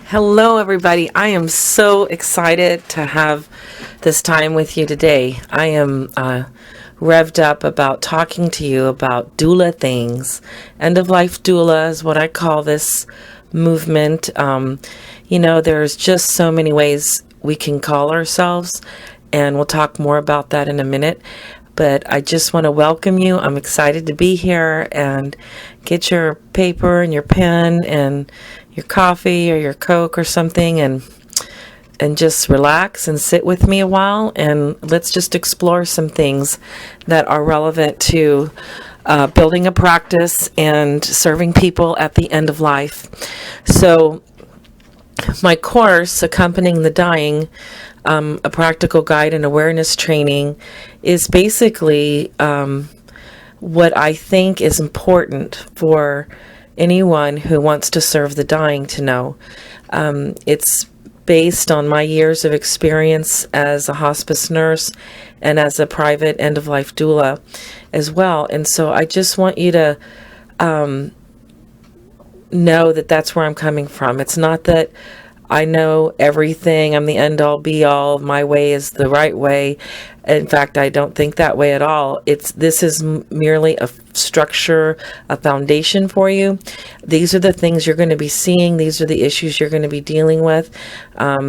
Hello, everybody. I am so excited to have this time with you today. I am revved up about talking to you about doula things. End of life doula is what I call this movement. There's just so many ways we can call ourselves, and we'll talk more about that in a minute. But I just want to welcome you. I'm excited to be here, and get your paper and your pen and your coffee or your Coke or something, and just relax and sit with me a while, and let's just explore some things that are relevant to building a practice and serving people at the end of life. So my course, Accompanying the Dying, a practical guide and awareness training, is basically what I think is important for anyone who wants to serve the dying to know. It's based on my years of experience as a hospice nurse and as a private end-of-life doula as well. And so I just want you to know that that's where I'm coming from. It's not that I know everything, I'm the end-all be-all, my way is the right way. In fact, I don't think that way at all. This is merely a structure, a foundation for you. These are the things you're going to be seeing. These are the issues you're going to be dealing with. A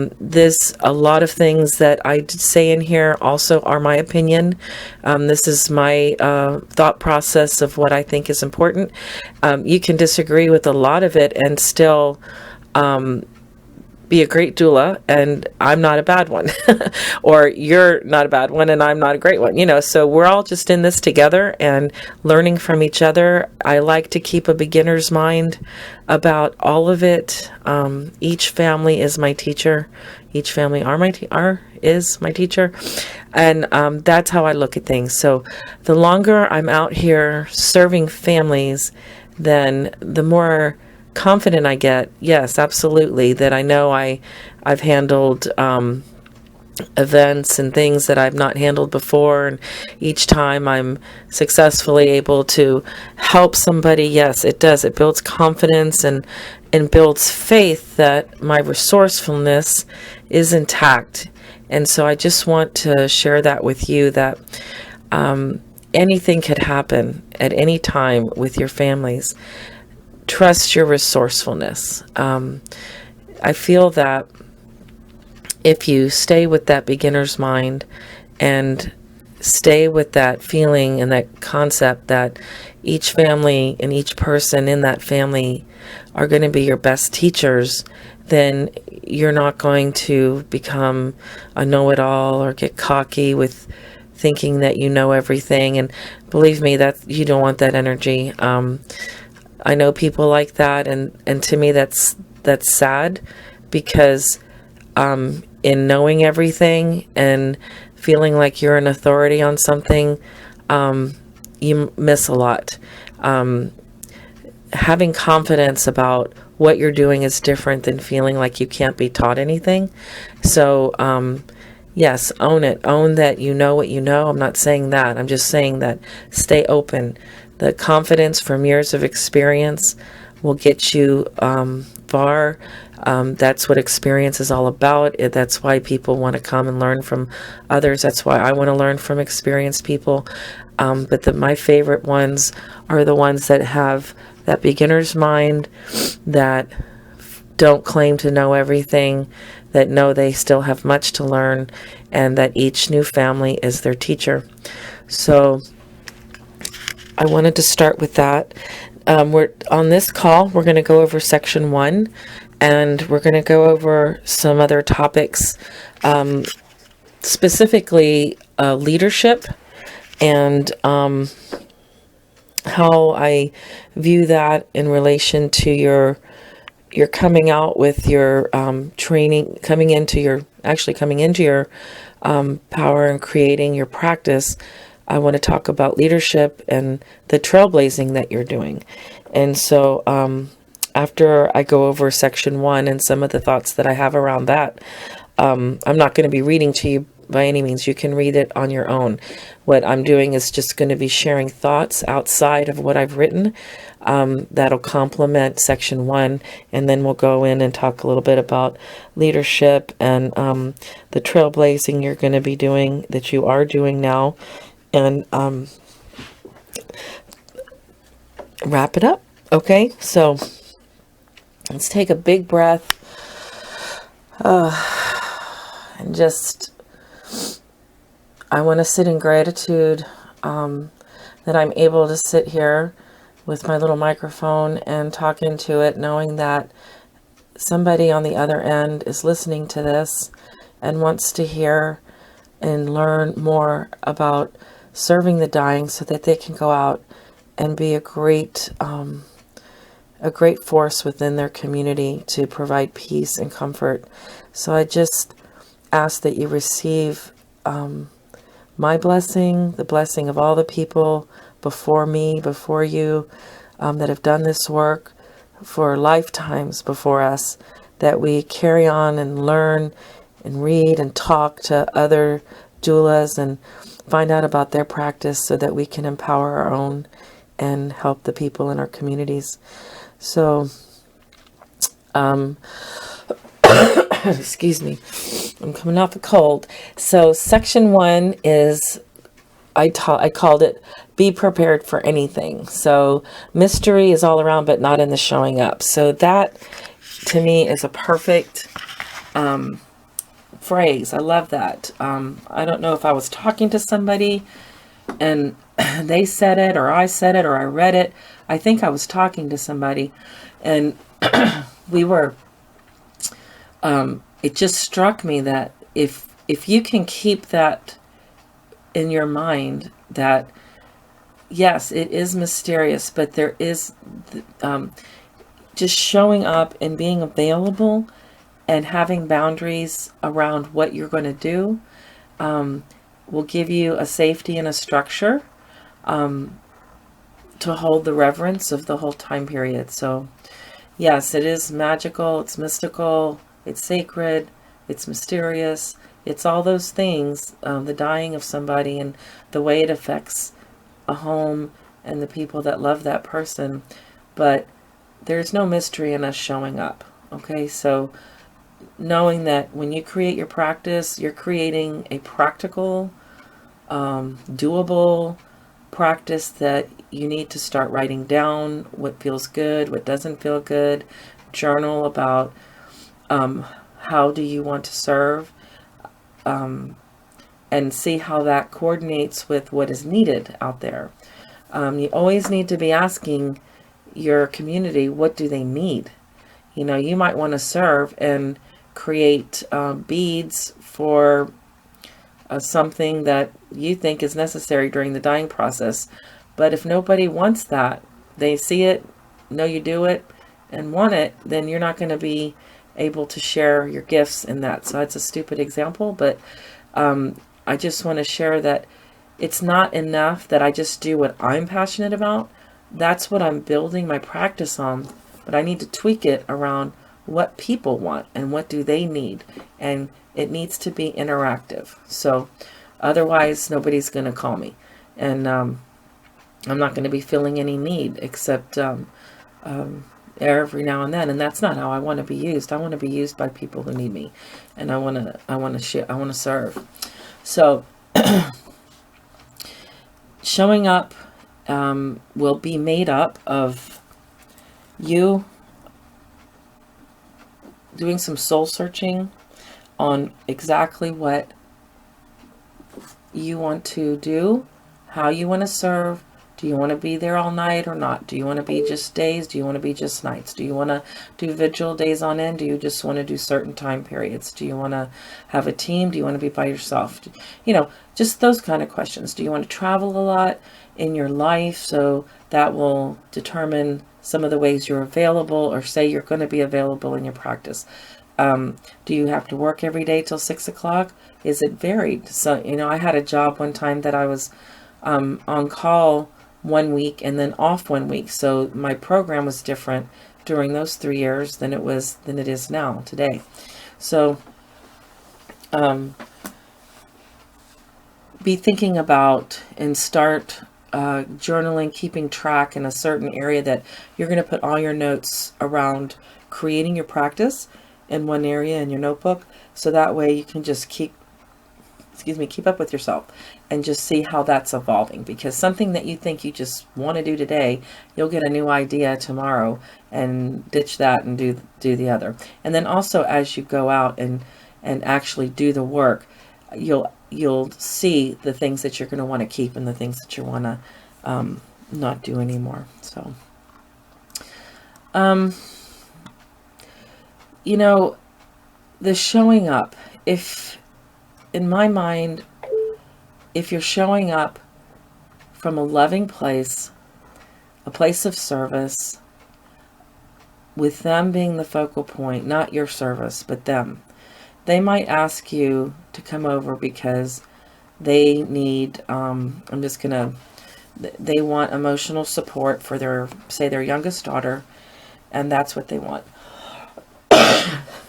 lot of things that I say in here also are my opinion. This is my thought process of what I think is important. You can disagree with a lot of it and still be a great doula, and I'm not a bad one. Or you're not a bad one and I'm not a great one. So we're all just in this together and learning from each other. I like to keep a beginner's mind about all of it. Each family is my teacher. Each family is my teacher. And that's how I look at things. So the longer I'm out here serving families, then the more confident I get, yes, absolutely, that I know I've handled events and things that I've not handled before, and each time I'm successfully able to help somebody. Yes, it does. It builds confidence and builds faith that my resourcefulness is intact. And so I just want to share that with you, that anything could happen at any time with your families. Trust your resourcefulness. I feel that if you stay with that beginner's mind and stay with that feeling and that concept that each family and each person in that family are going to be your best teachers, then you're not going to become a know-it-all or get cocky with thinking that you know everything. And believe me, that you don't want that energy. I know people like that, and to me that's sad, because in knowing everything and feeling like you're an authority on something, you miss a lot. Having confidence about what you're doing is different than feeling like you can't be taught anything. So yes, own it. Own that you know what you know. I'm not saying that. I'm just saying that stay open. The confidence from years of experience will get you far. That's what experience is all about. That's why people want to come and learn from others. That's why I want to learn from experienced people. But my favorite ones are the ones that have that beginner's mind, that don't claim to know everything, that know they still have much to learn, and that each new family is their teacher. So I wanted to start with that. We're on this call. We're going to go over section 1, and we're going to go over some other topics, specifically leadership and how I view that in relation to your coming out with your training, coming into your power and creating your practice. I want to talk about leadership and the trailblazing that you're doing. And so after I go over section 1 and some of the thoughts that I have around that, I'm not going to be reading to you by any means. You can read it on your own. What I'm doing is just going to be sharing thoughts outside of what I've written, that'll complement section 1, and then we'll go in and talk a little bit about leadership and the trailblazing you're going to be doing, that you are doing now, and wrap it up. Okay, so let's take a big breath. And just, I want to sit in gratitude that I'm able to sit here with my little microphone and talk into it, knowing that somebody on the other end is listening to this and wants to hear and learn more about serving the dying so that they can go out and be a great force within their community to provide peace and comfort. So I just ask that you receive my blessing, the blessing of all the people before me, before you, that have done this work for lifetimes before us, that we carry on and learn and read and talk to other doulas and find out about their practice so that we can empower our own and help the people in our communities. So, excuse me, I'm coming off a cold. So section 1 is, I called it, be prepared for anything. So mystery is all around, but not in the showing up. So that, to me, is a perfect phrase. I love that. I don't know if I was talking to somebody and they said it, or I said it, or I read it. I think I was talking to somebody, and we were, it just struck me that if you can keep that in your mind, that yes, it is mysterious, but there is just showing up and being available and having boundaries around what you're going to do will give you a safety and a structure to hold the reverence of the whole time period. So yes, it is magical, it's mystical, it's sacred, it's mysterious, it's all those things, the dying of somebody and the way it affects a home and the people that love that person. But there's no mystery in us showing up. Okay, so knowing that when you create your practice, you're creating a practical, doable practice that you need to start writing down what feels good, what doesn't feel good, journal about how do you want to serve, and see how that coordinates with what is needed out there. You always need to be asking your community, what do they need? You know, you might want to serve and create beads for something that you think is necessary during the dying process. But if nobody wants that, they see it, know you do it, and want it, then you're not going to be able to share your gifts in that. So it's a stupid example, but I just want to share that it's not enough that I just do what I'm passionate about. That's what I'm building my practice on, but I need to tweak it around what people want and what do they need, and it needs to be interactive. So otherwise nobody's going to call me, and I'm not going to be feeling any need except every now and then, and that's not how I want to be used. I want to be used by people who need me, and I want to share, I want to serve. So showing up will be made up of you doing some soul searching on exactly what you want to do, how you want to serve. Do you want to be there all night or not? Do you want to be just days? Do you want to be just nights? Do you want to do vigil days on end? Do you just want to do certain time periods? Do you want to have a team? Do you want to be by yourself? You know, just those kind of questions. Do you want to travel a lot in your life? So that will determine some of the ways you're available, or say you're going to be available in your practice. Do you have to work every day till 6 o'clock? Is it varied? So, you know, I had a job one time that I was on call 1 week and then off 1 week. So my program was different during those 3 years than it is now today. So be thinking about and start journaling, keeping track in a certain area that you're going to put all your notes around creating your practice in one area in your notebook. So that way you can just keep up with yourself and just see how that's evolving, because something that you think you just want to do today, you'll get a new idea tomorrow and ditch that and do the other. And then also, as you go out and actually do the work, you'll see the things that you're going to want to keep and the things that you want to not do anymore. So you know, the showing up, if in my mind, if you're showing up from a loving place, a place of service, with them being the focal point, not your service, but them, they might ask you to come over because they need, they want emotional support for their youngest daughter, and that's what they want.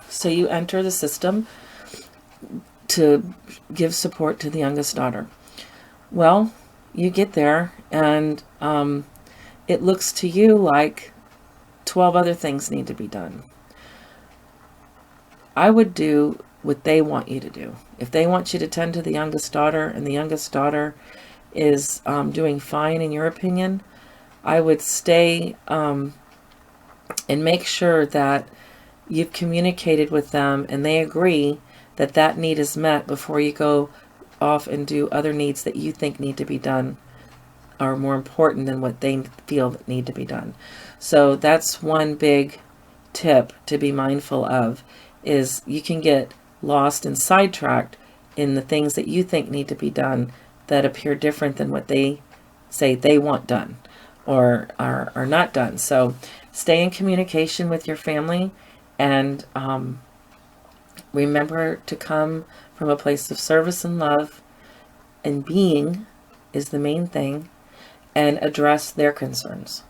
So you enter the system to give support to the youngest daughter. Well, you get there and it looks to you like 12 other things need to be done. I would do what they want you to do. If they want you to tend to the youngest daughter and the youngest daughter is doing fine in your opinion, I would stay and make sure that you've communicated with them and they agree that that need is met before you go off and do other needs that you think need to be done, are more important than what they feel that need to be done. So that's one big tip to be mindful of, is you can get lost and sidetracked in the things that you think need to be done that appear different than what they say they want done or are not done. So stay in communication with your family and remember to come from a place of service and love, and being is the main thing, and address their concerns.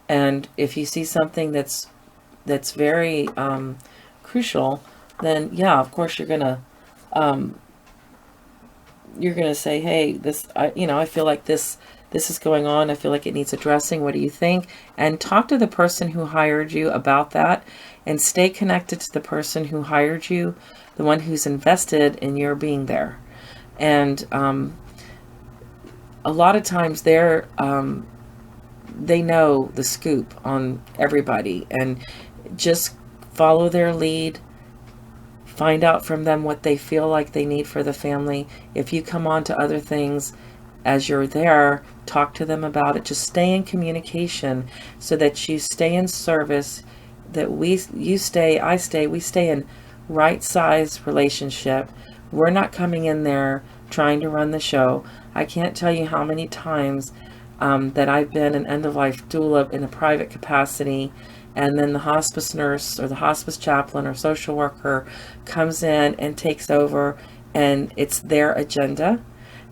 And if you see something that's very crucial, then yeah, of course you're gonna say, hey, I feel like this is going on. I feel like it needs addressing. What do you think? And talk to the person who hired you about that, and stay connected to the person who hired you, the one who's invested in your being there. And a lot of times they know the scoop on everybody, and just follow their lead. Find out from them what they feel like they need for the family. If you come on to other things as you're there, talk to them about it. Just stay in communication so that you stay in service, that we stay in right size relationship. We're not coming in there trying to run the show. I can't tell you how many times that I've been an end-of-life doula in a private capacity, and then the hospice nurse or the hospice chaplain or social worker comes in and takes over, and it's their agenda.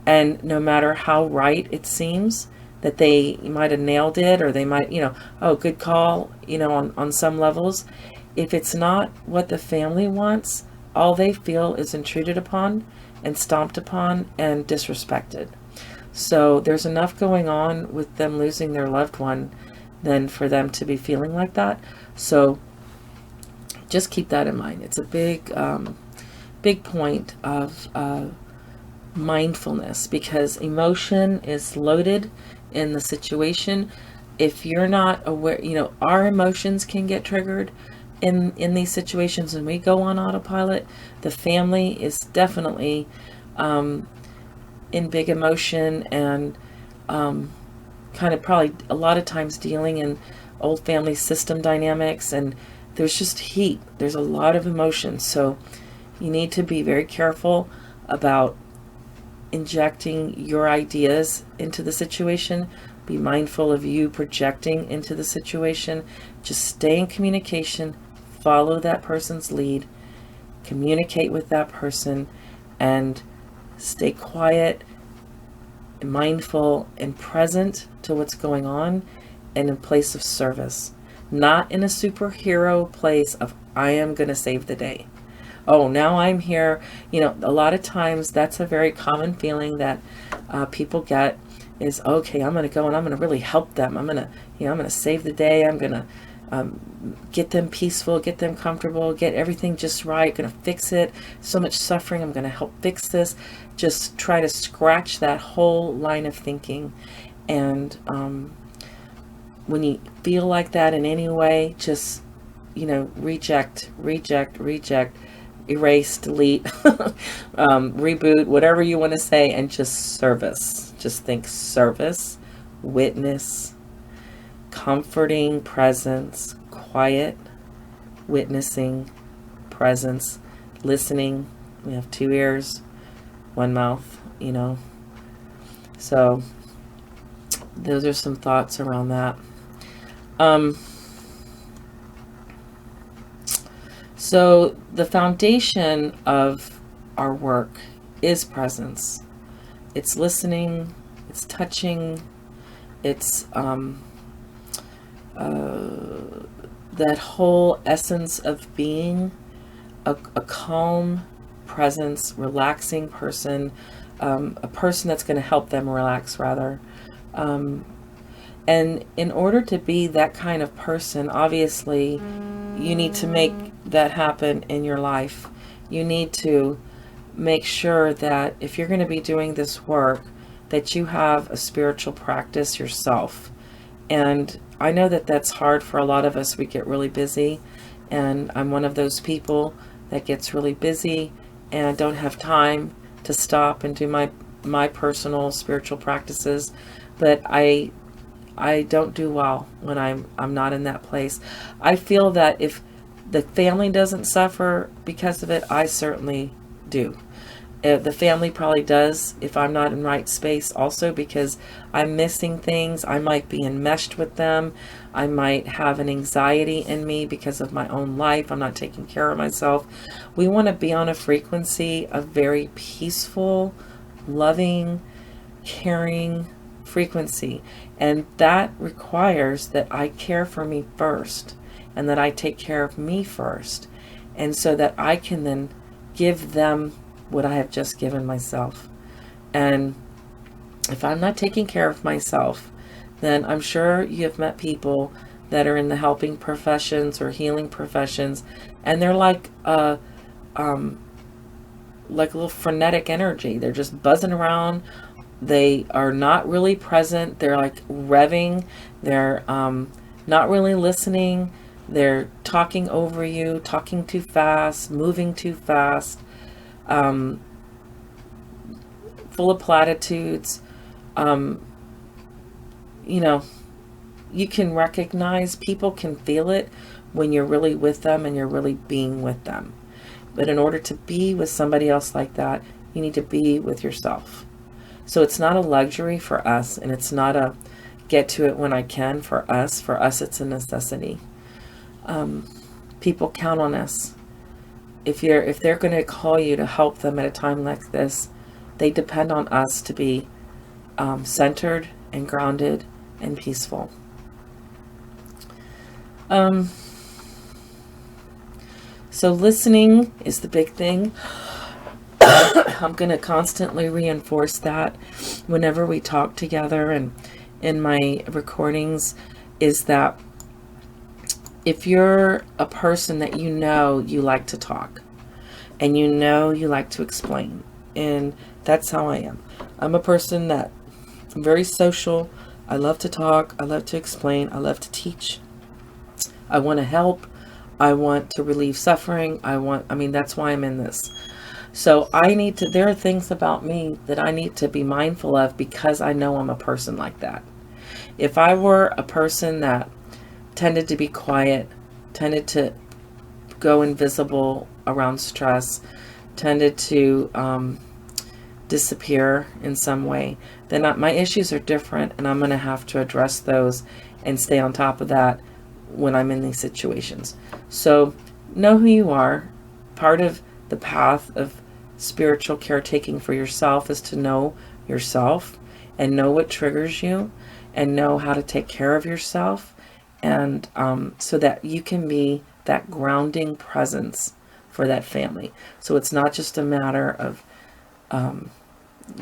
And no matter how right it seems that they might have nailed it, or they might, oh, good call, on some levels, if it's not what the family wants, all they feel is intruded upon and stomped upon and disrespected. So there's enough going on with them losing their loved one than for them to be feeling like that. So just keep that in mind. It's a big point of mindfulness, because emotion is loaded in the situation. If you're not aware, our emotions can get triggered in these situations when we go on autopilot. The family is definitely in big emotion and kind of probably a lot of times dealing in old family system dynamics, and there's just heat. There's a lot of emotion. So you need to be very careful about injecting your ideas into the situation. Be mindful of you projecting into the situation. Just stay in communication, follow that person's lead, communicate with that person, and stay quiet, mindful, and present to what's going on, and in place of service. Not in a superhero place of, I am going to save the day. oh, now I'm here. You know, a lot of times that's a very common feeling that people get is, okay, I'm going to go and I'm going to really help them. I'm going to, I'm going to save the day. I'm going to get them peaceful, get them comfortable, get everything just right, going to fix it. So much suffering, I'm going to help fix this. Just try to scratch that whole line of thinking. And when you feel like that in any way, just, reject, erase, delete, reboot, whatever you want to say, and just service. Just think service, witness, comforting presence, quiet, witnessing, presence, listening. We have 2 ears, 1 mouth, So those are some thoughts around that. So the foundation of our work is presence. It's listening, it's touching, it's that whole essence of being a calm presence, relaxing person, a person that's going to help them relax, rather. And in order to be that kind of person, obviously, you need to make that happen in your life. You need to make sure that if you're going to be doing this work, that you have a spiritual practice yourself. And I know that that's hard for a lot of us. We get really busy, and I'm one of those people that gets really busy, and I don't have time to stop and do my personal spiritual practices. But I don't do well when I'm not in that place. I feel that if the family doesn't suffer because of it, I certainly do. The family probably does if I'm not in right space also, because I'm missing things. I might be enmeshed with them. I might have an anxiety in me because of my own life. I'm not taking care of myself. We want to be on a frequency of very peaceful, loving, caring frequency. And that requires that I care for me first, and that I take care of me first. And so that I can then give them what I have just given myself. And if I'm not taking care of myself, then I'm sure you have met people that are in the helping professions or healing professions, and they're like a little frenetic energy. They're just buzzing around. They are not really present. They're like revving. They're not really listening. They're talking over you, talking too fast, moving too fast, full of platitudes. You can recognize, people can feel it when you're really with them and you're really being with them. But in order to be with somebody else like that, you need to be with yourself. So it's not a luxury for us, and it's not a get to it when I can for us. For us, it's a necessity. People count on us. If they're going to call you to help them at a time like this, they depend on us to be centered and grounded and peaceful. So listening is the big thing. I'm going to constantly reinforce that whenever we talk together and in my recordings, is that if you're a person that you like to talk, and you like to explain, and that's how I am. I'm a person that I'm very social. I love to talk. I love to explain. I love to teach. I want to help. I want to relieve suffering. That's why I'm in this. So there are things about me that I need to be mindful of, because I know I'm a person like that. If I were a person that tended to be quiet, tended to go invisible around stress, tended to disappear in some way, then my issues are different, and I'm going to have to address those and stay on top of that when I'm in these situations. So know who you are. Part of the path of spiritual caretaking for yourself is to know yourself and know what triggers you and know how to take care of yourself, and so that you can be that grounding presence for that family. So it's not just a matter of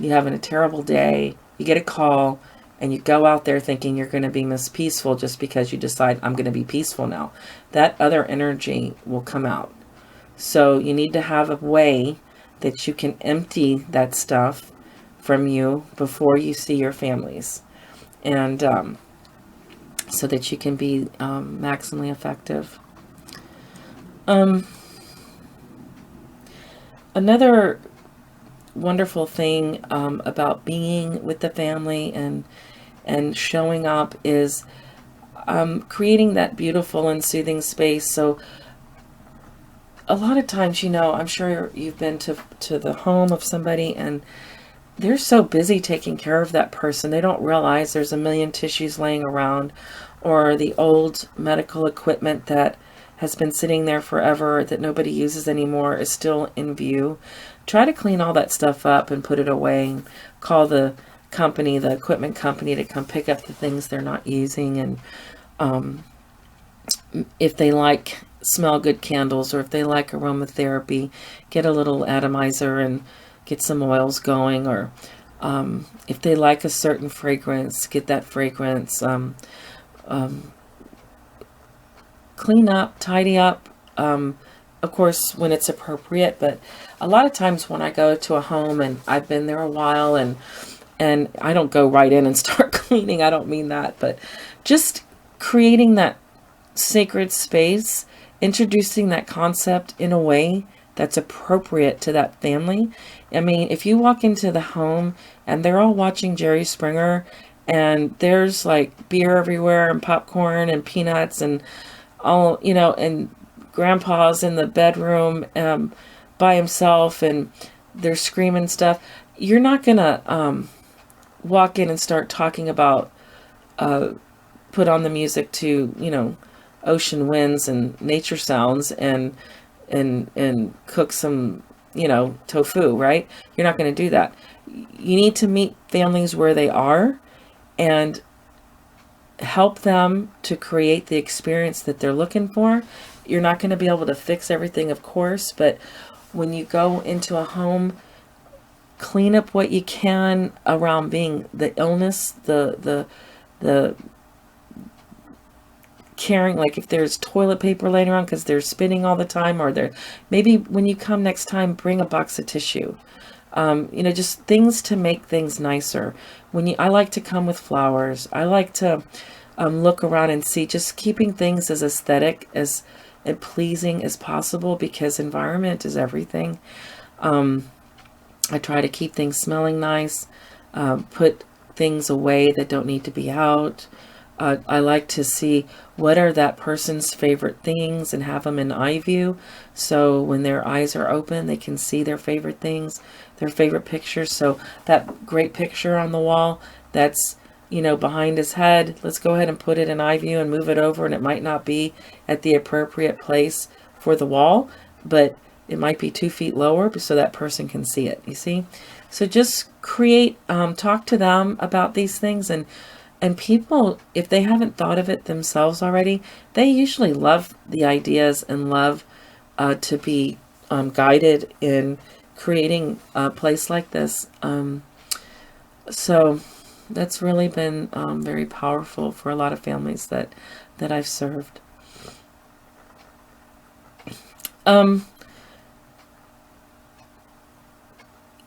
you having a terrible day, you get a call, and you go out there thinking you're going to be Miss Peaceful just because you decide, I'm going to be peaceful now. That other energy will come out. So you need to have a way that you can empty that stuff from you before you see your families. And so that you can be maximally effective. Another wonderful thing about being with the family and showing up is creating that beautiful and soothing space. So a lot of times, I'm sure you've been to the home of somebody and they're so busy taking care of that person, they don't realize there's a million tissues laying around, or the old medical equipment that has been sitting there forever that nobody uses anymore is still in view. Try to clean all that stuff up and put it away, and call the equipment company to come pick up the things they're not using. And if they smell good candles, or if they like aromatherapy, get a little atomizer and get some oils going. Or if they like a certain fragrance, get that fragrance. Clean up, tidy up, of course, when it's appropriate. But a lot of times when I go to a home and I've been there a while, and I don't go right in and start cleaning, I don't mean that, but just creating that sacred space, introducing that concept in a way that's appropriate to that family. I mean, if you walk into the home and they're all watching Jerry Springer, and there's like beer everywhere and popcorn and peanuts and all, and grandpa's in the bedroom by himself and they're screaming stuff, you're not gonna walk in and start talking about put on the music to ocean winds and nature sounds and cook some tofu, right? You're not going to do that. You need to meet families where they are and help them to create the experience that they're looking for. You're not going to be able to fix everything, of course, but when you go into a home, clean up what you can around being the illness, the caring, like if there's toilet paper laying around because they're spitting all the time, or maybe when you come next time, bring a box of tissue. Just things to make things nicer. I like to come with flowers. I like to look around and see, just keeping things as aesthetic as and pleasing as possible, because environment is everything. I try to keep things smelling nice, put things away that don't need to be out. I like to see what are that person's favorite things and have them in eye view. So when their eyes are open, they can see their favorite things, their favorite pictures. So that great picture on the wall, that's, behind his head, let's go ahead and put it in eye view and move it over. And it might not be at the appropriate place for the wall, but it might be 2 feet lower so that person can see it. You see? So just talk to them about these things. And people, if they haven't thought of it themselves already, they usually love the ideas and love to be guided in creating a place like this. So that's really been very powerful for a lot of families that I've served.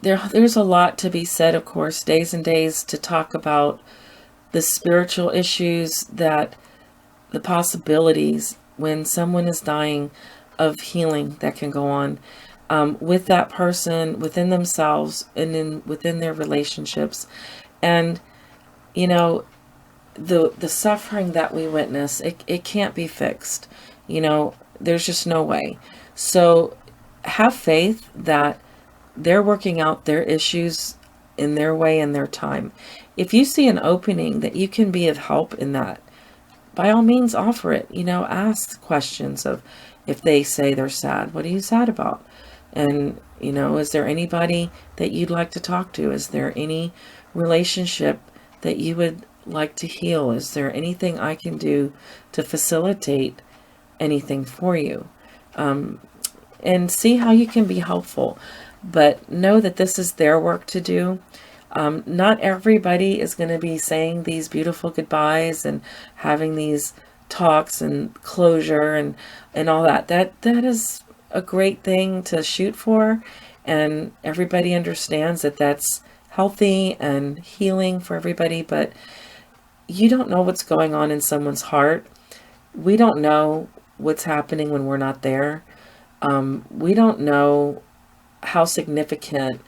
There's a lot to be said, of course, days and days to talk about the spiritual issues, that the possibilities when someone is dying of healing that can go on with that person, within themselves, and within their relationships. And the suffering that we witness, it can't be fixed. There's just no way. So have faith that they're working out their issues in their way and their time. If you see an opening that you can be of help in that, by all means offer it. Ask questions of, if they say they're sad, what are you sad about? And is there anybody that you'd like to talk to? Is there any relationship that you would like to heal? Is there anything I can do to facilitate anything for you? and see how you can be helpful. But know that this is their work to do. Not everybody is going to be saying these beautiful goodbyes and having these talks and closure and all that. That is a great thing to shoot for, and everybody understands that that's healthy and healing for everybody. But you don't know what's going on in someone's heart. We don't know what's happening when we're not there. We don't know how significant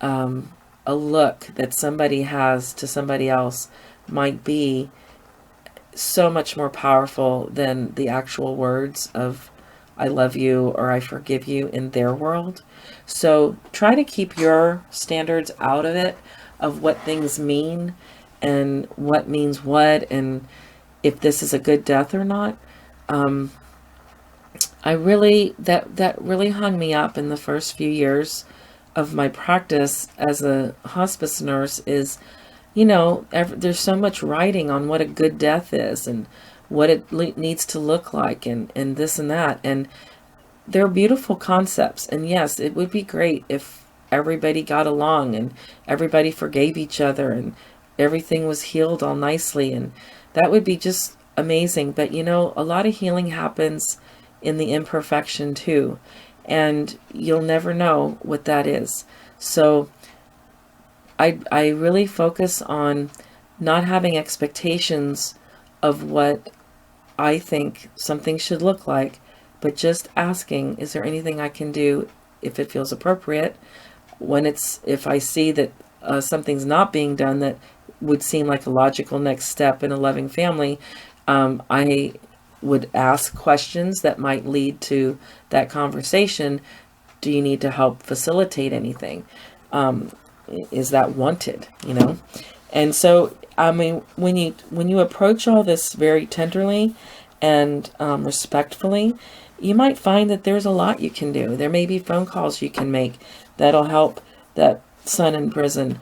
a look that somebody has to somebody else might be, so much more powerful than the actual words of I love you or I forgive you in their world. So try to keep your standards out of it, of what things mean and what means what, and if this is a good death or not. I really, that really hung me up in the first few years of my practice as a hospice nurse is, there's so much writing on what a good death is and what it needs to look like and this and that. And they're beautiful concepts. And yes, it would be great if everybody got along and everybody forgave each other and everything was healed all nicely. And that would be just amazing. But, a lot of healing happens in the imperfection too. And you'll never know what that is. So I really focus on not having expectations of what I think something should look like, but just asking, is there anything I can do if it feels appropriate? If I see that something's not being done that would seem like a logical next step in a loving family, I would ask questions that might lead to that conversation. Do you need to help facilitate anything? Is that wanted, And so, when you approach all this very tenderly and respectfully, you might find that there's a lot you can do. There may be phone calls you can make that'll help that son in prison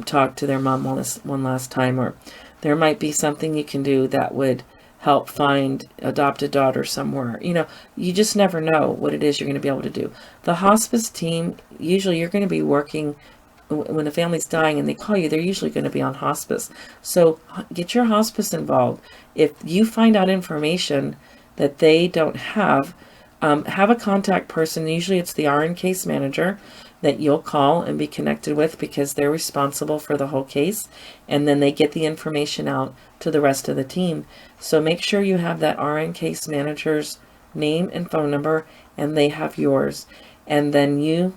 talk to their mom one last time, or there might be something you can do that would help find adopted daughter somewhere. You just never know what it is you're going to be able to do. The hospice team, usually you're going to be working when a family's dying and they call you, they're usually going to be on hospice. So get your hospice involved. If you find out information that they don't have a contact person. Usually it's the RN case manager that you'll call and be connected with, because they're responsible for the whole case, and then they get the information out to the rest of the team. So make sure you have that RN case manager's name and phone number, and they have yours. And then you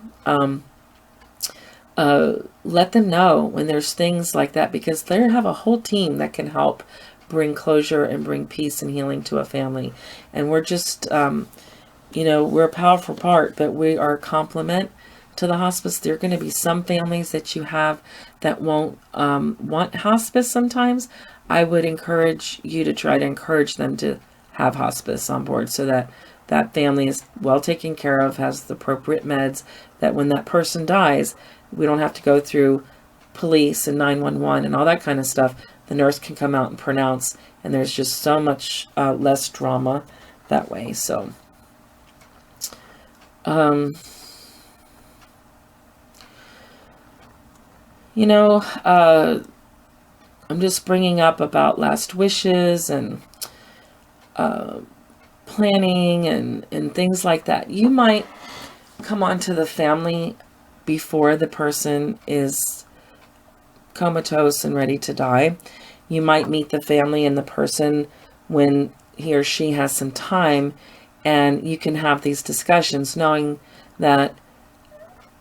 let them know when there's things like that, because they have a whole team that can help bring closure and bring peace and healing to a family. And we're just, we're a powerful part, but we are a complement to the hospice. There are going to be some families that you have that won't want hospice sometimes. I would encourage you to try to encourage them to have hospice on board, so that that family is well taken care of, has the appropriate meds, that when that person dies, we don't have to go through police and 911 and all that kind of stuff. The nurse can come out and pronounce, and there's just so much less drama that way. So, I'm just bringing up about last wishes and planning and things like that. You might come onto the family before the person is comatose and ready to die. You might meet the family and the person when he or she has some time, and you can have these discussions, knowing that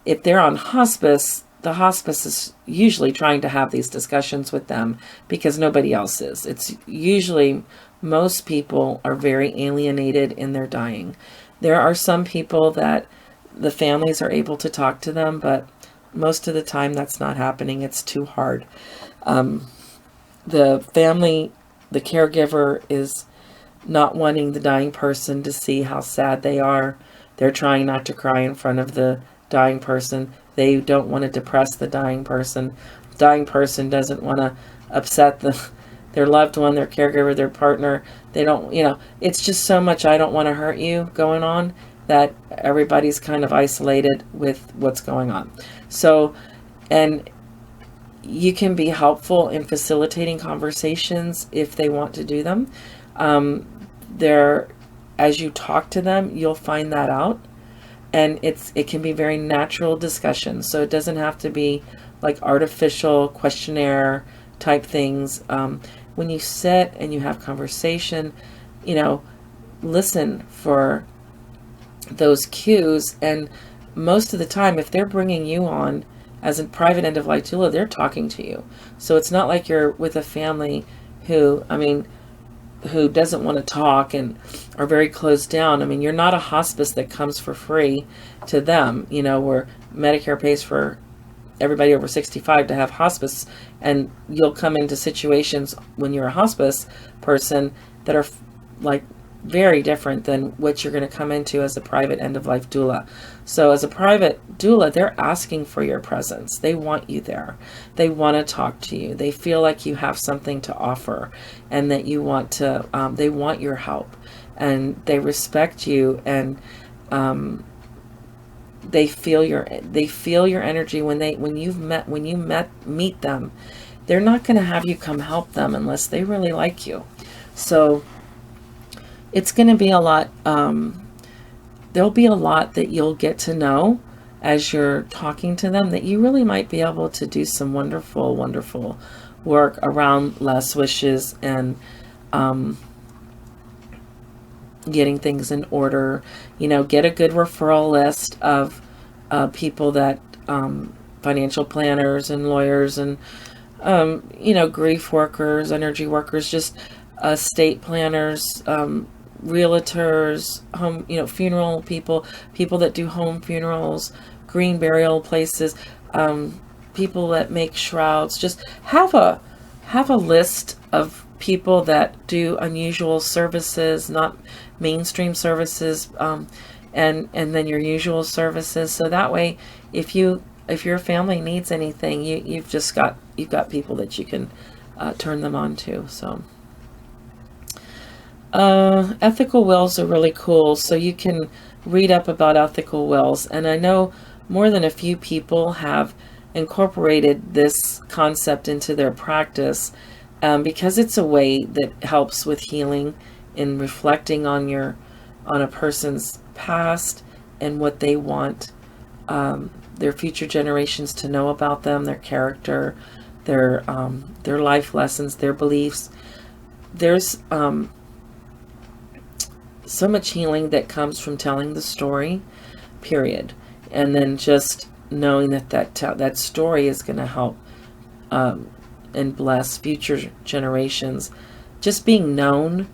if they're on hospice, the hospice is usually trying to have these discussions with them because nobody else is. It's usually, most people are very alienated in their dying. There are some people that the families are able to talk to them, but most of the time that's not happening. It's too hard. The family, the caregiver, is not wanting the dying person to see how sad they are. They're trying not to cry in front of the dying person. They don't want to depress the dying person. The dying person doesn't want to upset their loved one, their caregiver, their partner. They don't, it's just so much I don't want to hurt you going on that everybody's kind of isolated with what's going on. So, and you can be helpful in facilitating conversations if they want to do them. As you talk to them, you'll find that out. And it can be very natural discussion. So it doesn't have to be like artificial questionnaire type things. When you sit and you have conversation, listen for those cues. And most of the time, if they're bringing you on as a private end-of-life doula, they're talking to you. So it's not like you're with a family who doesn't want to talk and are very closed down. You're not a hospice that comes for free to them, where Medicare pays for everybody over 65 to have hospice, and you'll come into situations when you're a hospice person that are like very different than what you're going to come into as a private end-of-life doula. So as a private doula, they're asking for your presence. They want you there. They want to talk to you. They feel like you have something to offer, and that you want to, they want your help, and they respect you, and they feel your energy when you meet them. They're not going to have you come help them unless they really like you. So it's going to be a lot, there'll be a lot that you'll get to know as you're talking to them, that you really might be able to do some wonderful, wonderful work around last wishes and getting things in order. Get a good referral list of people that, financial planners and lawyers and, grief workers, energy workers, just estate planners, realtors, home, funeral people that do home funerals, green burial places, people that make shrouds. Just have a list of people that do unusual services, not mainstream services, and then your usual services. So that way, if your family needs anything, you've got people that you can turn them on to. So. Ethical wills are really cool. So you can read up about ethical wills. And I know more than a few people have incorporated this concept into their practice, because it's a way that helps with healing in reflecting on a person's past and what they want their future generations to know about them, their character, their life lessons, their beliefs. There's so much healing that comes from telling the story, period. And then just knowing that story is going to help and bless future generations. Just being known,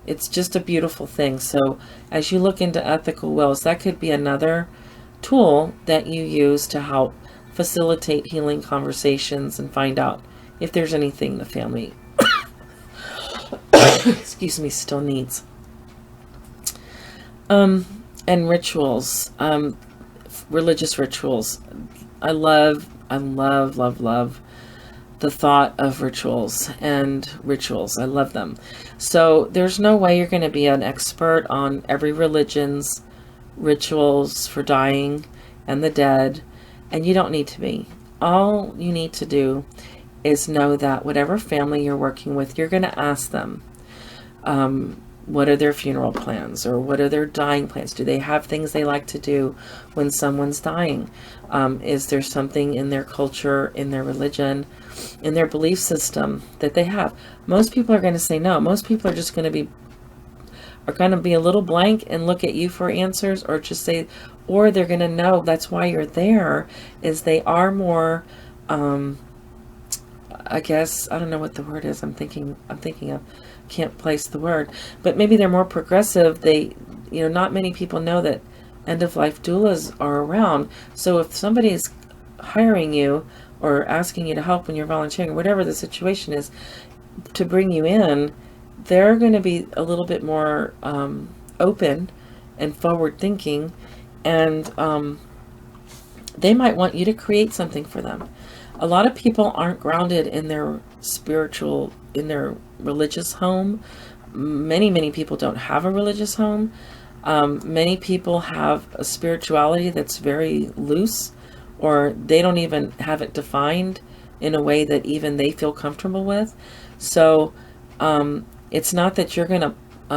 it's just a beautiful thing. So as you look into ethical wills, that could be another tool that you use to help facilitate healing conversations and find out if there's anything the family excuse me, still needs. And rituals, religious rituals. I love the thought of rituals and rituals. I love them. So there's no way you're going to be an expert on every religion's rituals for dying and the dead, and you don't need to be. All you need to do is know that whatever family you're working with, you're going to ask them, what are their funeral plans, or what are their dying plans? Do they have things they like to do when someone's dying? Is there something in their culture, in their religion, in their belief system that they have? Most people are going to say no. Most people are just going to be a little blank and look at you for answers, or just say, or they're going to know that's why you're there, is they are more, I guess, I don't know what the word is I'm thinking of, can't place the word, but maybe they're more progressive. Not many people know that end-of-life doulas are around. So if somebody is hiring you or asking you to help when you're volunteering, whatever the situation is, to bring you in, they're going to be a little bit more open and forward-thinking, and they might want you to create something for them. A lot of people aren't grounded in their in their religious home. Many people don't have a religious home. Many people have a spirituality that's very loose, or they don't even have it defined in a way that even they feel comfortable with. So it's not that you're going to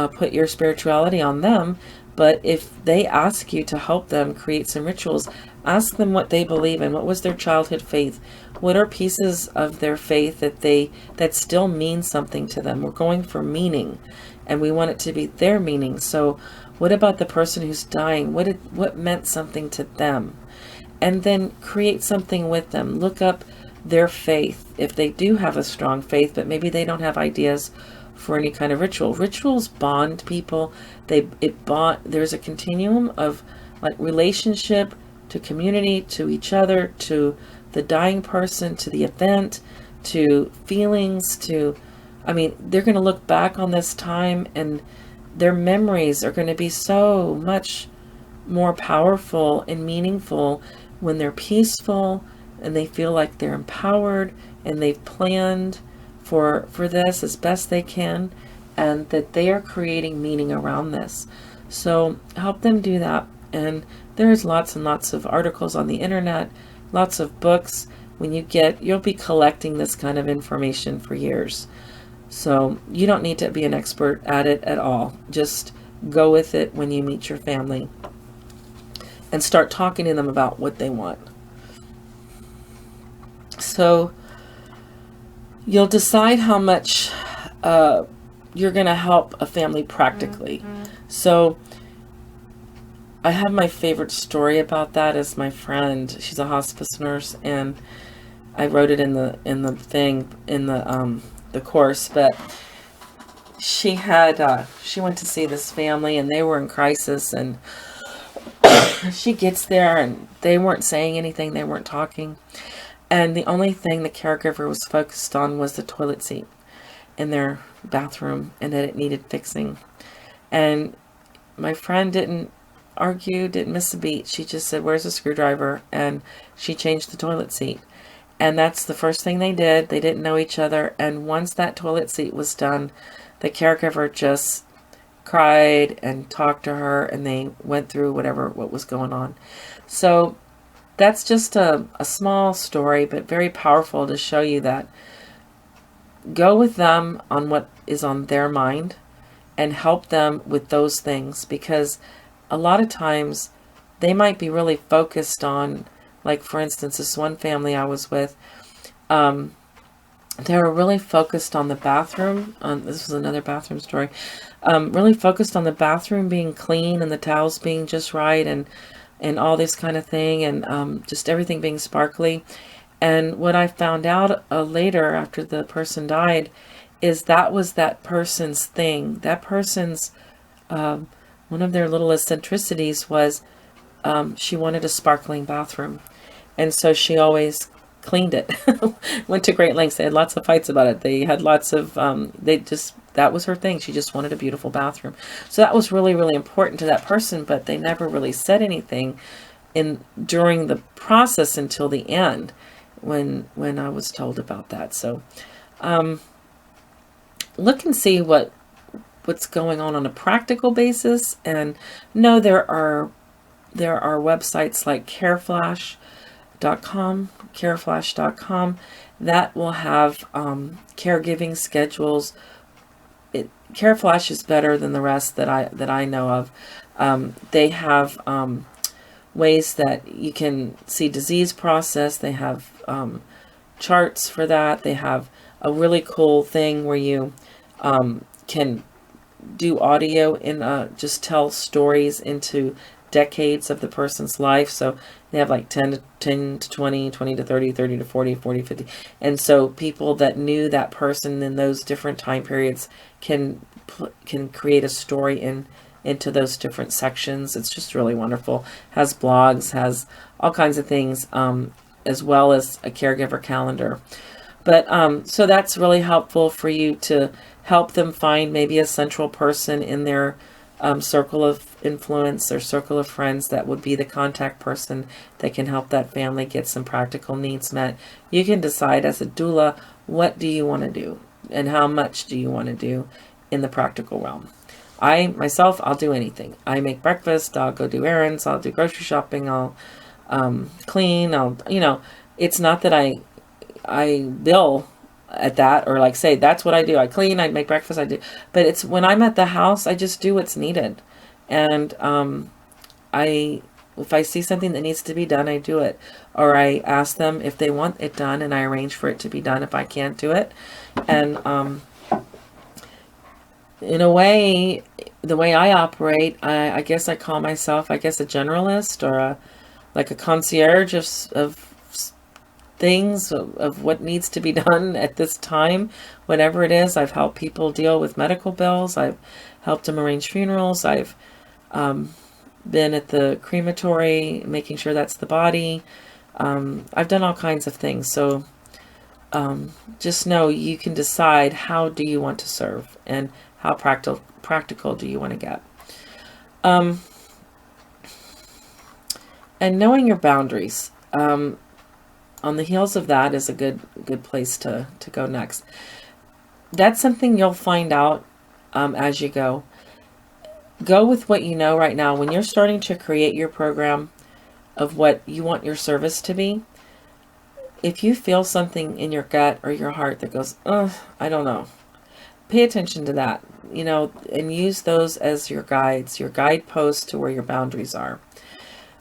put your spirituality on them, but if they ask you to help them create some rituals, ask them what they believe in. What was their childhood faith? What are pieces of their faith that still mean something to them? We're going for meaning, and we want it to be their meaning. So what about the person who's dying? What meant something to them? And then create something with them. Look up their faith. If they do have a strong faith, but maybe they don't have ideas for any kind of ritual. Rituals bond people. There's a continuum of like relationship to community, to each other, to the dying person, to the event, to feelings, they're going to look back on this time and their memories are going to be so much more powerful and meaningful when they're peaceful and they feel like they're empowered and they've planned for this as best they can, and that they are creating meaning around this. So help them do that. And there's lots and lots of articles on the internet, lots of books. You'll be collecting this kind of information for years. So you don't need to be an expert at it at all. Just go with it when you meet your family and start talking to them about what they want. So you'll decide how much you're going to help a family practically. So I have my favorite story about that is my friend. She's a hospice nurse, and I wrote it in the course. But she went to see this family, and they were in crisis, and she gets there, and they weren't saying anything. They weren't talking. And the only thing the caregiver was focused on was the toilet seat in their bathroom and that it needed fixing. And my friend didn't argue, didn't miss a beat. She just said, "Where's the screwdriver?" And she changed the toilet seat. And that's the first thing they did. They didn't know each other. And once that toilet seat was done, the caregiver just cried and talked to her, and they went through what was going on. So that's just a small story, but very powerful to show you that go with them on what is on their mind and help them with those things, because a lot of times they might be really focused on, like for instance, this one family I was with, they were really focused on the bathroom. This was another bathroom story. Really focused on the bathroom being clean and the towels being just right, and all this kind of thing, and just everything being sparkly. And what I found out later after the person died is that was that person's thing. That person's, one of their little eccentricities was she wanted a sparkling bathroom. And so she always cleaned it. Went to great lengths. They had lots of fights about it. They had lots of, that was her thing. She just wanted a beautiful bathroom. So that was really, really important to that person, but they never really said anything during the process until the end when I was told about that. So look and see what's going on a practical basis. And no, there are websites like careflash.com that will have caregiving schedules. CareFlash is better than the rest that I know of. They have ways that you can see disease process. They have charts for that. They have a really cool thing where you can do audio and just tell stories into decades of the person's life. So they have like 10 to 20, 20 to 30, 30 to 40, 40, 50. And so people that knew that person in those different time periods can create a story into those different sections. It's just really wonderful. Has blogs, has all kinds of things, as well as a caregiver calendar. But so that's really helpful for you to help them find maybe a central person in their circle of influence or circle of friends that would be the contact person that can help that family get some practical needs met. You can decide as a doula, what do you want to do and how much do you want to do in the practical realm. I myself, I'll do anything. I make breakfast, I'll go do errands, I'll do grocery shopping, I'll clean, it's not that I bill at that, or like say that's what I do. I clean, I make breakfast, I do. But it's when I'm at the house, I just do what's needed. And if I see something that needs to be done, I do it. Or I ask them if they want it done, and I arrange for it to be done if I can't do it. And in a way, the way I operate, I guess I call myself, a generalist, or like a concierge of things, of what needs to be done at this time, whatever it is. I've helped people deal with medical bills. I've helped them arrange funerals. I've been at the crematory, making sure that's the body. I've done all kinds of things. So just know you can decide how do you want to serve, and how practical do you want to get. And knowing your boundaries. On the heels of that is a good place to go next. That's something you'll find out as you go. Go with what you know right now. When you're starting to create your program of what you want your service to be, if you feel something in your gut or your heart that goes, I don't know, pay attention to that, and use those as your guides, your guideposts to where your boundaries are.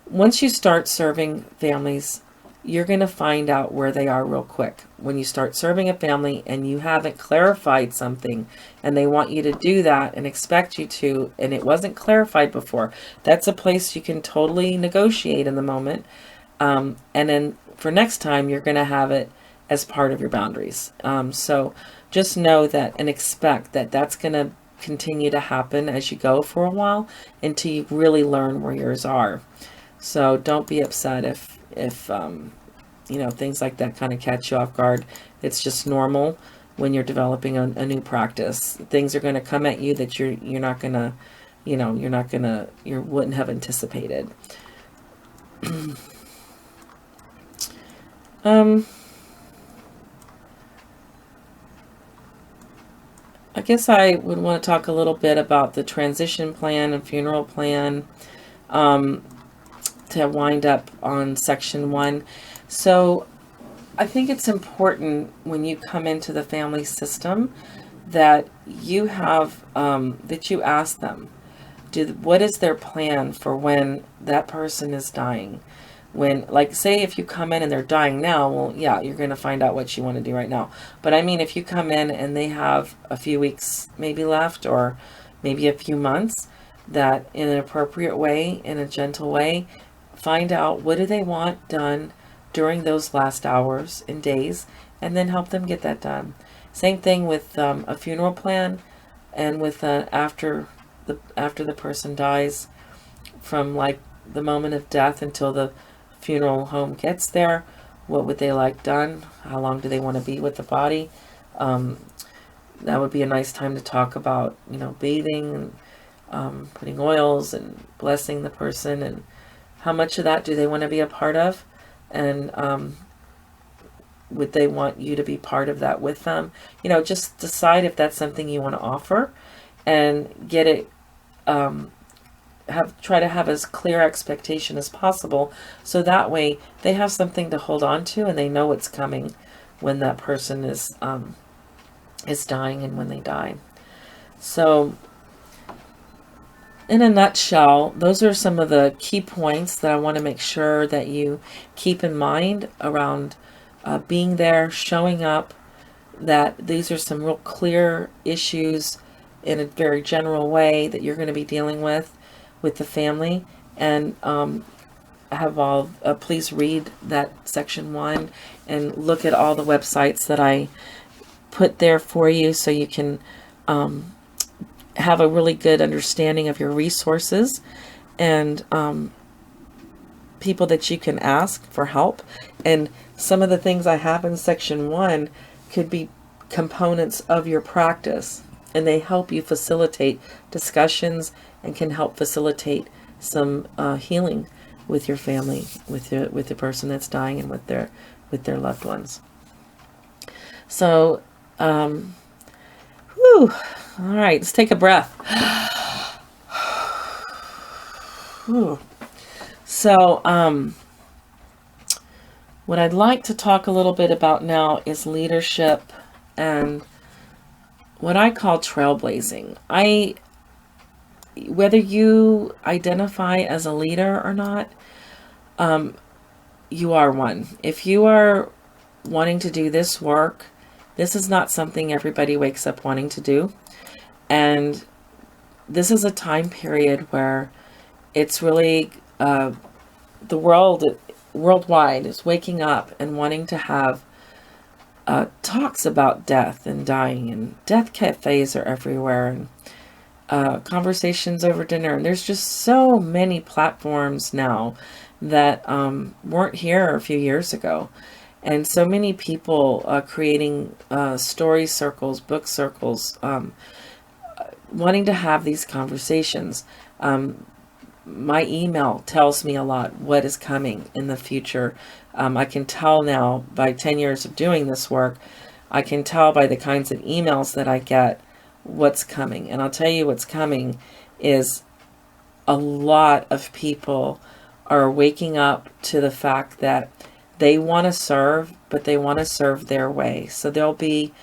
Once you start serving families, you're going to find out where they are real quick. When you start serving a family and you haven't clarified something, and they want you to do that and expect you to, and it wasn't clarified before, that's a place you can totally negotiate in the moment. And then for next time, you're going to have it as part of your boundaries. So just know that and expect that that's going to continue to happen as you go for a while, until you really learn where yours are. So don't be upset if things like that kind of catch you off guard. It's just normal when you're developing a new practice. Things are going to come at you that you wouldn't have anticipated. I guess I would want to talk a little bit about the transition plan and funeral plan, to wind up on section 1. So I think it's important when you come into the family system that you have, that you ask them, what is their plan for when that person is dying? When, like, say if you come in and they're dying now, well, yeah, you're going to find out what you want to do right now. But I mean, if you come in and they have a few weeks maybe left, or maybe a few months, that in an appropriate way, in a gentle way, find out what do they want done during those last hours and days, and then help them get that done. Same thing with a funeral plan, and with after the person dies, from like the moment of death until the funeral home gets there. What would they like done? How long do they want to be with the body? That would be a nice time to talk about, bathing, and putting oils and blessing the person, and how much of that do they want to be a part of? And would they want you to be part of that with them? Just decide if that's something you want to offer, and get it, try to have as clear expectation as possible, so that way they have something to hold on to, and they know what's coming when that person is dying and when they die. So in a nutshell, those are some of the key points that I want to make sure that you keep in mind around being there, showing up, that these are some real clear issues in a very general way that you're going to be dealing with the family. And please read that section 1 and look at all the websites that I put there for you, so you can have a really good understanding of your resources, and people that you can ask for help. And some of the things I have in section 1 could be components of your practice, and they help you facilitate discussions and can help facilitate some healing with your family, with the person that's dying, and with their loved ones. So, all right, let's take a breath. Whew. So, what I'd like to talk a little bit about now is leadership and what I call trailblazing. Whether you identify as a leader or not, you are one. If you are wanting to do this work, this is not something everybody wakes up wanting to do. And this is a time period where it's really the world worldwide is waking up and wanting to have talks about death and dying, and death cafes are everywhere, and conversations over dinner. And there's just so many platforms now that weren't here a few years ago. And so many people creating story circles, book circles, wanting to have these conversations. My email tells me a lot what is coming in the future. I can tell now by 10 years of doing this work, I can tell by the kinds of emails that I get what's coming. And I'll tell you what's coming is a lot of people are waking up to the fact that they want to serve, but they want to serve their way. So there'll be,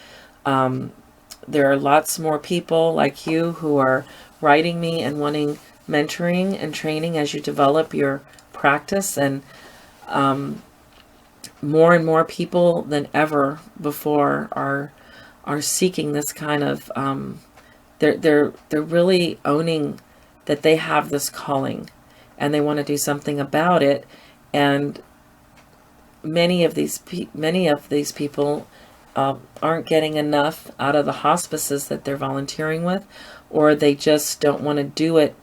there are lots more people like you who are writing me and wanting mentoring and training as you develop your practice, and more and more people than ever before are seeking this kind of they're really owning that they have this calling and they want to do something about it. And many of these people aren't getting enough out of the hospices that they're volunteering with, or they just don't want to do it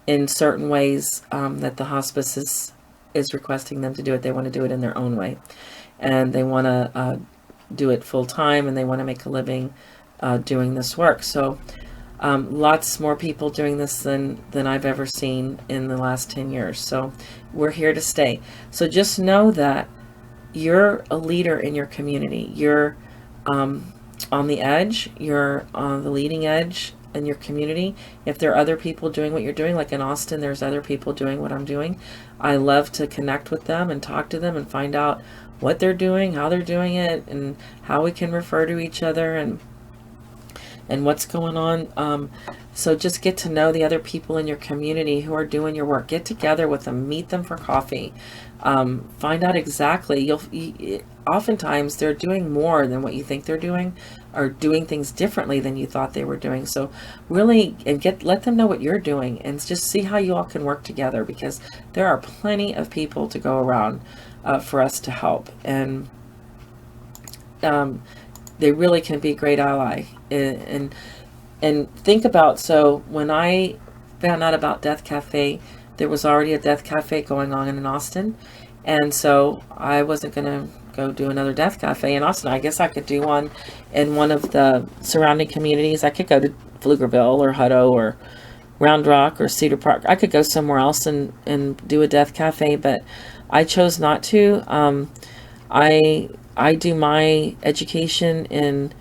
in certain ways that the hospice is requesting them to do it. They want to do it in their own way, and they want to do it full time, and they want to make a living doing this work. So lots more people doing this than I've ever seen in the last 10 years. So we're here to stay. So just know that you're a leader in your community. You're on the edge. You're on the leading edge in your community. If there are other people doing what you're doing, like in Austin, there's other people doing what I'm doing. I love to connect with them and talk to them and find out what they're doing, how they're doing it, and how we can refer to each other and what's going on. So just get to know the other people in your community who are doing your work. Get together with them, meet them for coffee. Find out exactly. Oftentimes they're doing more than what you think they're doing, or doing things differently than you thought they were doing. So really, and let them know what you're doing, and just see how you all can work together, because there are plenty of people to go around for us to help. And they really can be a great ally. And think about, so when I found out about Death Cafe, there was already a Death Cafe going on in Austin. And so I wasn't going to go do another Death Cafe in Austin. I guess I could do one in one of the surrounding communities. I could go to Pflugerville or Hutto or Round Rock or Cedar Park. I could go somewhere else and do a Death Cafe, but I chose not to. I do my education in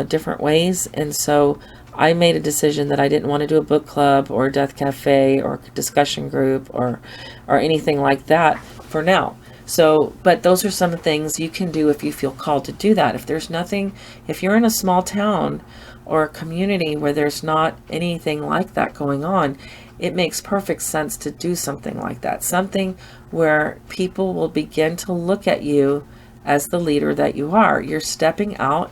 different ways, and so I made a decision that I didn't want to do a book club or a Death Cafe or discussion group or anything like that for now. So, but those are some things you can do if you feel called to do that. If there's nothing, if you're in a small town or a community where there's not anything like that going on, it makes perfect sense to do something like that. Something where people will begin to look at you as the leader that you are. You're stepping out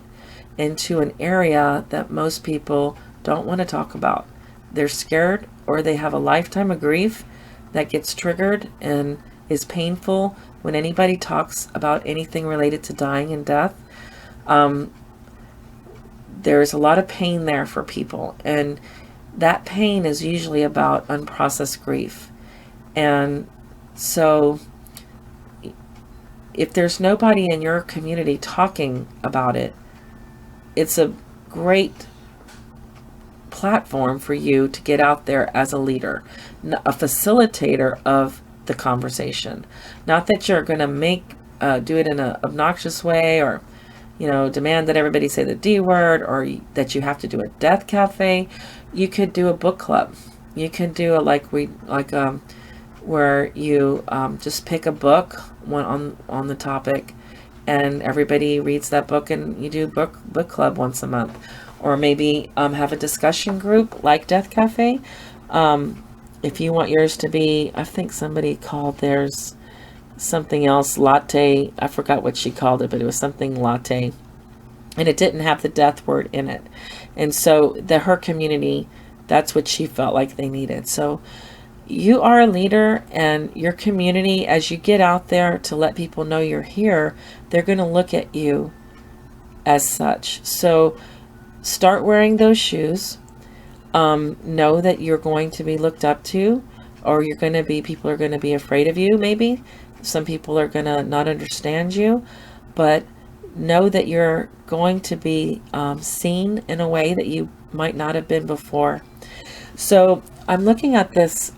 into an area that most people don't want to talk about. They're scared, or they have a lifetime of grief that gets triggered and is painful when anybody talks about anything related to dying and death. There's a lot of pain there for people, and that pain is usually about unprocessed grief. And so if there's nobody in your community talking about it, it's a great platform for you to get out there as a leader, a facilitator of the conversation. Not that you're going to do it in an obnoxious way, or demand that everybody say the D word, or that you have to do a Death Cafe. You could do a book club. You can do a where you just pick a book on the topic, and everybody reads that book, and you do book club once a month, or maybe have a discussion group like Death Cafe. If you want yours to be, I think somebody called theirs something else, latte. I forgot what she called it, but it was something latte, and it didn't have the death word in it. And so her community, that's what she felt like they needed. So you are a leader, and your community, as you get out there to let people know you're here, they're going to look at you as such. So start wearing those shoes. Know that you're going to be looked up to, or people are going to be afraid of you. Maybe some people are going to not understand you, but know that you're going to be seen in a way that you might not have been before. So I'm looking at this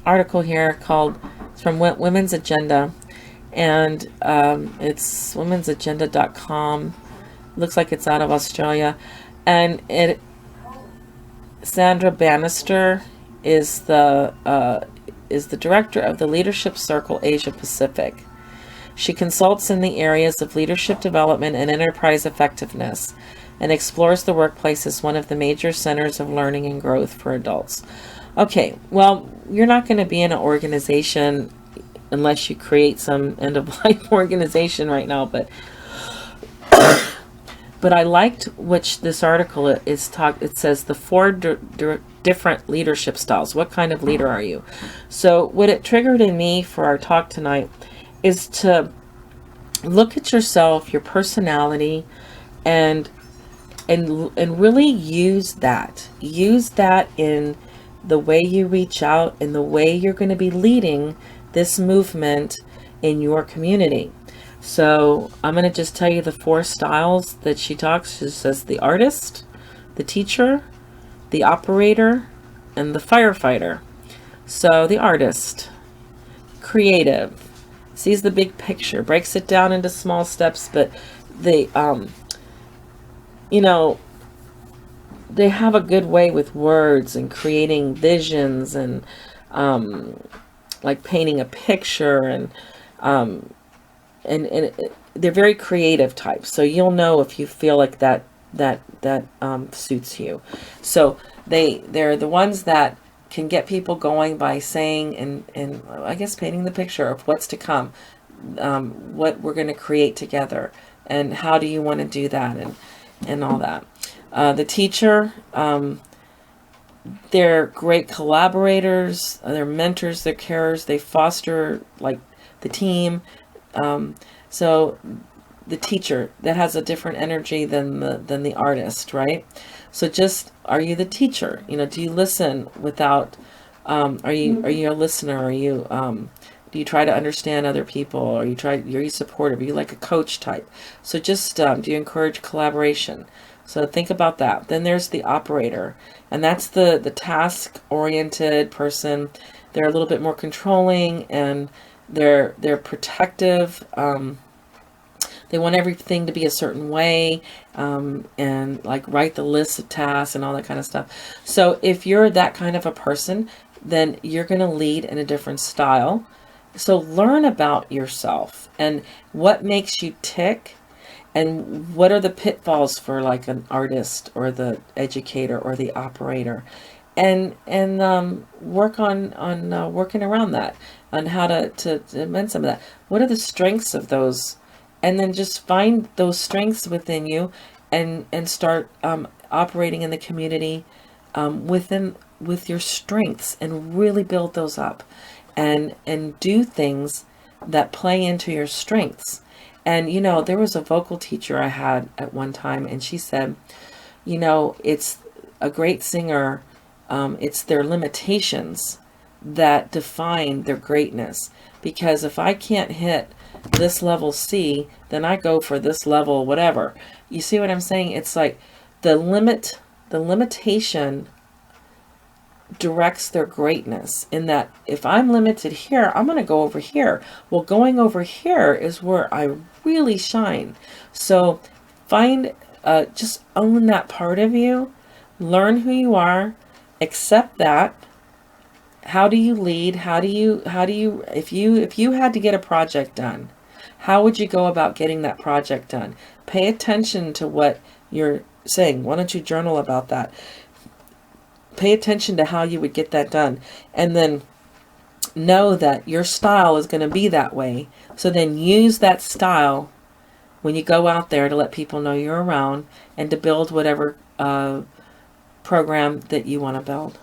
article here it's from Women's Agenda, and it's womensagenda.com. Looks like it's out of Australia, and Sandra Bannister is the director of the Leadership Circle Asia Pacific. She consults in the areas of leadership development and enterprise effectiveness, and explores the workplace as one of the major centers of learning and growth for adults. Okay, well, you're not going to be in an organization unless you create some end-of-life organization right now, but I liked this article is it says the 4 different leadership styles. What kind of leader are you? So what it triggered in me for our talk tonight is to look at yourself, your personality, and really use that in the way you reach out, in the way you're going to be leading this movement in your community. So I'm going to just tell you the 4 styles that she talks. She says the artist, the teacher, the operator, and the firefighter. So the artist, creative, sees the big picture, breaks it down into small steps, but they they have a good way with words and creating visions, and like painting a picture, and they're very creative types. So you'll know if you feel like that suits you. So they're the ones that can get people going by saying and I guess painting the picture of what's to come, what we're going to create together, and how do you want to do that, and all that. The teacher, they're great collaborators, they're mentors, they're carers, they foster like the team. So the teacher, that has a different energy than the artist, right? So just, are you the teacher? Do you listen without, are you a listener? Are you, do you try to understand other people? Are you supportive? Are you like a coach type? So just, do you encourage collaboration? So think about that. Then there's the operator, and that's the task-oriented person. They're a little bit more controlling, and they're protective. They want everything to be a certain way, and like write the list of tasks and all that kind of stuff. So if you're that kind of a person, then you're going to lead in a different style. So learn about yourself and what makes you tick, and what are the pitfalls for like an artist or the educator or the operator, and work on working around that, on how to amend some of that. What are the strengths of those? And then just find those strengths within you, and start operating in the community with your strengths, and really build those up, and do things that play into your strengths. And there was a vocal teacher I had at one time, and she said, it's a great singer, it's their limitations that define their greatness. Because if I can't hit this level C, then I go for this level whatever. You see what I'm saying? It's like the limitation directs their greatness, in that if I'm limited here, I'm going to go over here. Well, going over here is where I really shine. So find, just own that part of you, learn who you are, Accept that. How do you lead? If you had to get a project done, how would you go about getting that project done? Pay attention to what you're saying. Why don't you journal about that? Pay attention to how you would get that done. And then know that your style is going to be that way. So then use that style when you go out there to let people know you're around and to build whatever program that you want to build.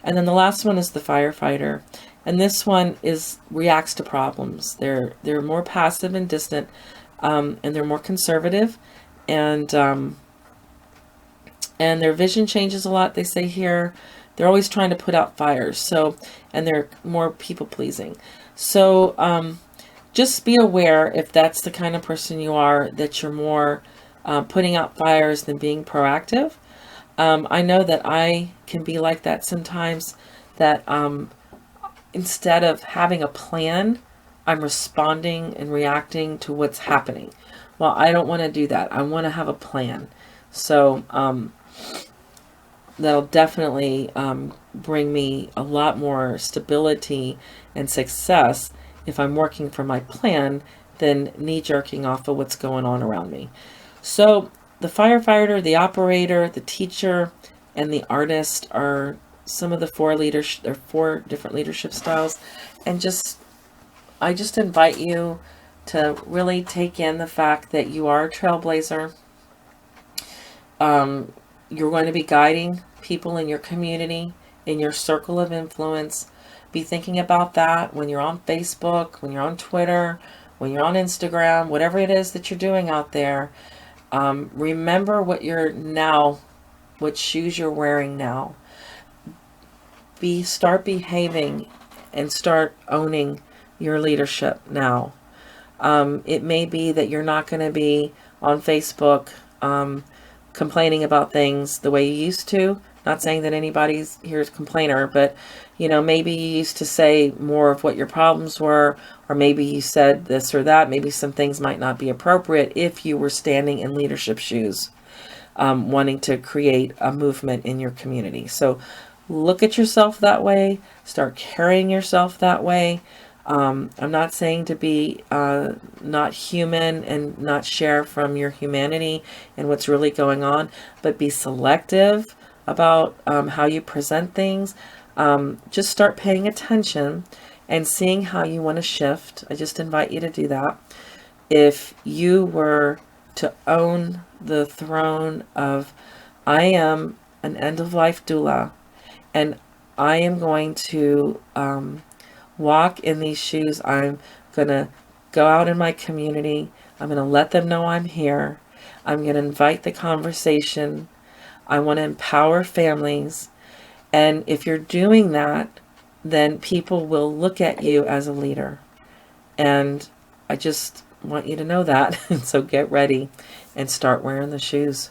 And then the last one is the firefighter. And this one reacts to problems. They're more passive and distant, and they're more conservative, and their vision changes a lot. They say here, they're always trying to put out fires. So, and they're more people pleasing. So, just be aware if that's the kind of person you are, that you're more putting out fires than being proactive. I know that I can be like that sometimes, that instead of having a plan, I'm responding and reacting to what's happening. Well, I don't want to do that. I want to have a plan. So that'll definitely bring me a lot more stability and success if I'm working for my plan than knee-jerking off of what's going on around me. So the firefighter, the operator, the teacher, and the artist are some of the four different leadership styles. And I just invite you to really take in the fact that you are a trailblazer. You're going to be guiding people in your community, in your circle of influence. Be thinking about that when you're on Facebook, when you're on Twitter, when you're on Instagram, whatever it is that you're doing out there. Remember what shoes you're wearing now. Start behaving and start owning your leadership now. It may be that you're not going to be on Facebook complaining about things the way you used to. Not saying that anybody's here is a complainer, but maybe you used to say more of what your problems were, or maybe you said this or that. Maybe some things might not be appropriate if you were standing in leadership shoes, wanting to create a movement in your community. So look at yourself that way. Start carrying yourself that way. I'm not saying to be not human and not share from your humanity and what's really going on, but be selective about how you present things. Just start paying attention and seeing how you want to shift. I just invite you to do that. If you were to own the throne of, I am an end-of-life doula, and I am going to walk in these shoes. I'm going to go out in my community. I'm going to let them know I'm here. I'm going to invite the conversation. I want to empower families. And if you're doing that, then people will look at you as a leader. And I just want you to know that. And so get ready and start wearing the shoes.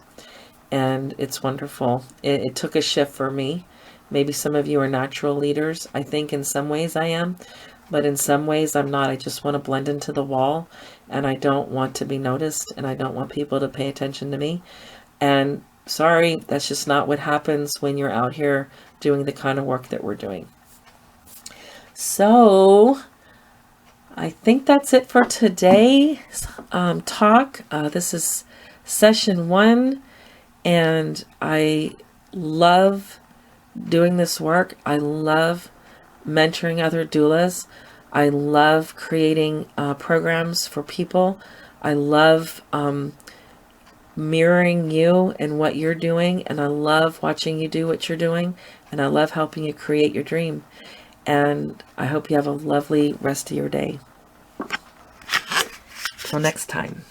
And it's wonderful. It took a shift for me. Maybe some of you are natural leaders. I think in some ways I am, but in some ways I'm not. I just want to blend into the wall, and I don't want to be noticed, and I don't want people to pay attention to me. And sorry, that's just not what happens when you're out here doing the kind of work that we're doing. So I think that's it for today's talk. This is session 1, and I love doing this work. I love mentoring other doulas. I love creating programs for people. I love mirroring you and what you're doing, and I love watching you do what you're doing, and I love helping you create your dream. And I hope you have a lovely rest of your day. Till next time.